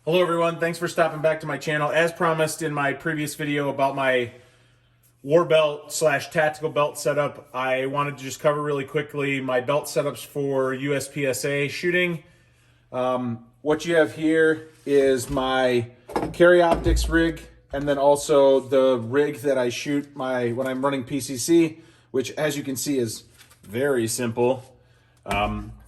Hello everyone, thanks for stopping back to my channel. As promised in my previous video about my war belt slash tactical belt setup, I wanted to just cover really quickly my belt setups for USPSA shooting. What you have here is my carry optics rig, and then also the rig that I shoot when I'm running PCC, which as you can see is very simple.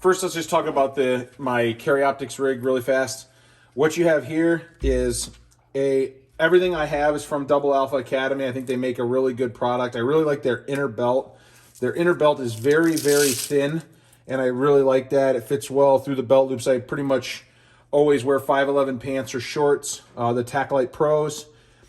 First, let's just talk about my carry optics rig really fast. What you have here is everything I have is from Double Alpha Academy. I think they make a really good product. I really like their inner belt. Their inner belt is very, very thin, and I really like that. It fits well through the belt loops. I pretty much always wear 511 pants or shorts, the Tacolite Pros.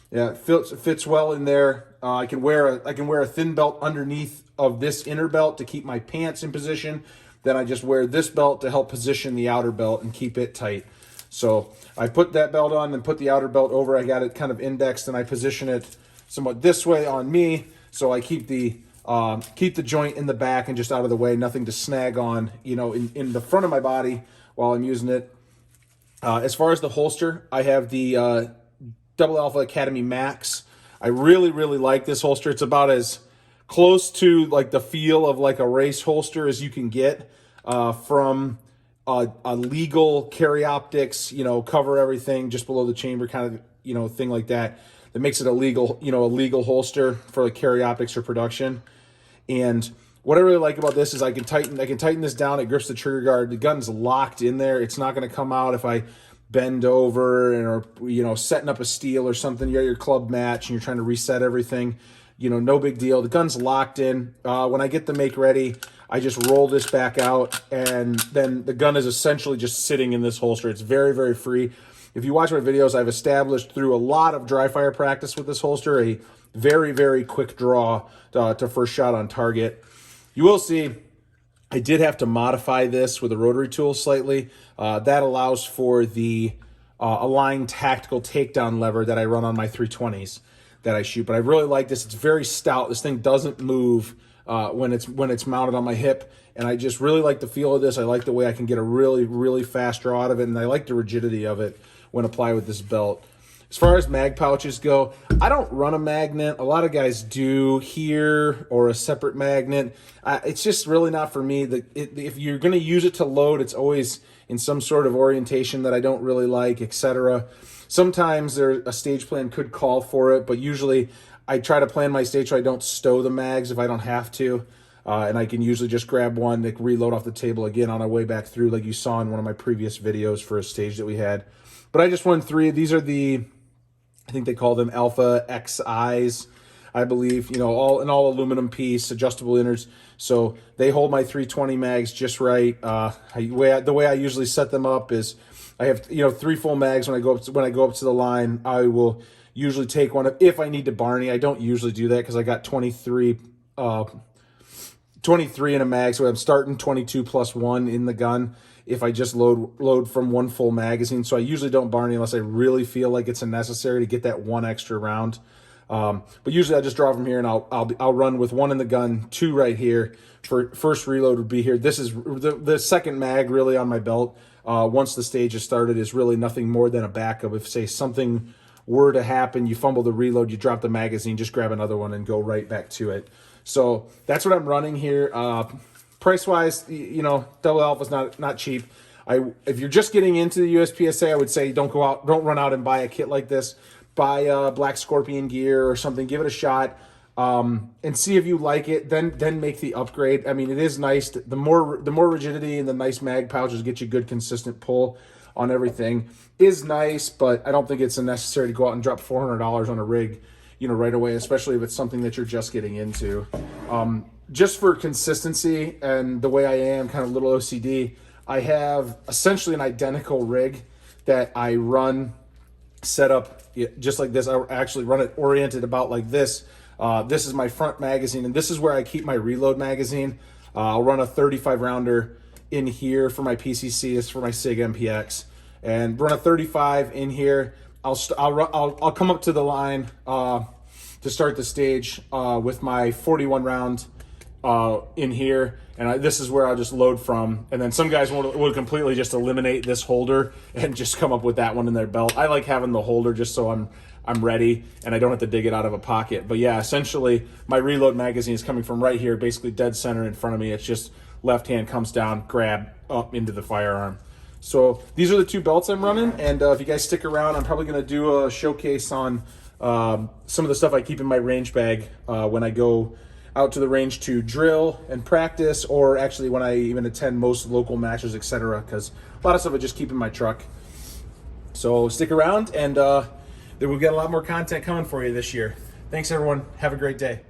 Yeah, it fits well in there. I can wear a thin belt underneath of this inner belt to keep my pants in position. Then I just wear this belt to help position the outer belt and keep it tight. So I put that belt on and put the outer belt over. I got it kind of indexed, and I position it somewhat this way on me, so I keep the joint in the back and just out of the way, nothing to snag on, in the front of my body while I'm using it. As far as the holster, I have the Double Alpha Academy Max. I really, really like this holster. It's about as close to like the feel of like a race holster as you can get from a legal carry optics, cover everything just below the chamber kind of, thing like that. That makes it a legal holster for like carry optics or production. And what I really like about this is I can tighten this down. It grips the trigger guard. The gun's locked in there. It's not going to come out if I bend over or setting up a steel or something. You're at your club match and you're trying to reset everything. No big deal. The gun's locked in. When I get the make ready, I just roll this back out, and then the gun is essentially just sitting in this holster. It's very, very free. If you watch my videos, I've established through a lot of dry fire practice with this holster a very, very quick draw to first shot on target. You will see I did have to modify this with a rotary tool slightly. That allows for the aligned tactical takedown lever that I run on my 320s that I shoot. But I really like this. It's very stout. This thing doesn't move when it's mounted on my hip, and I just really like the feel of this. I like the way I can get a really, really fast draw out of it, and I like the rigidity of it when applied with this belt. As far as mag pouches go, I don't run a magnet. A lot of guys do here, or a separate magnet. It's just really not for me. If you're going to use it to load, it's always in some sort of orientation that I don't really like, etc. Sometimes a stage plan could call for it, but usually I try to plan my stage so I don't stow the mags if I don't have to. And I can usually just grab one to reload off the table again on our way back through, like you saw in one of my previous videos for a stage that we had. But I just run 3. These are I think they call them Alpha XIs, I believe, all aluminum piece, adjustable innards. So they hold my 320 mags just right. The way I usually set them up is I have 3 full mags when I go up to the line. I will usually take one if I need to Barney. I don't usually do that because I got 23 in a mag, so I'm starting 22 plus 1 in the gun if I just load from one full magazine. So I usually don't Barney unless I really feel like it's necessary to get that one extra round. But usually I just draw from here, and I'll run with 1 in the gun, 2 right here. For first reload would be here. This is the second mag really on my belt. Once the stage is started, is really nothing more than a backup. If say something were to happen, you fumble the reload, you drop the magazine, just grab another one and go right back to it. So that's what I'm running here. Price wise, Double Alpha's not cheap. If you're just getting into the USPSA, I would say don't run out and buy a kit like this. Buy Black Scorpion gear or something. Give it a shot and see if you like it. Then make the upgrade. I mean, it is nice. The more rigidity and the nice mag pouches get you good consistent pull on everything is nice, but I don't think it's necessary to go out and drop $400 on a rig, right away, especially if it's something that you're just getting into. Just for consistency and the way I am, kind of a little OCD, I have essentially an identical rig that I run set up just like this. I actually run it oriented about like this. This is my front magazine, and this is where I keep my reload magazine. I'll run a 35 rounder in here for my PCC. This is for my SIG MPX, and run a 35 in here. I'll come up to the line to start the stage with my 41 round in here, and this is where I'll just load from. And then some guys would completely just eliminate this holder and just come up with that one in their belt. I like having the holder just so I'm ready and I don't have to dig it out of a pocket. But yeah, essentially my reload magazine is coming from right here, basically dead center in front of me. It's just left hand comes down, grab up into the firearm. So these are the two belts I'm running, and if you guys stick around, I'm probably going to do a showcase on some of the stuff I keep in my range bag when I go out to the range to drill and practice, or actually when I even attend most local matches, etc. Because a lot of stuff I just keep in my truck. So stick around, and we'll get a lot more content coming for you this year. Thanks, everyone. Have a great day.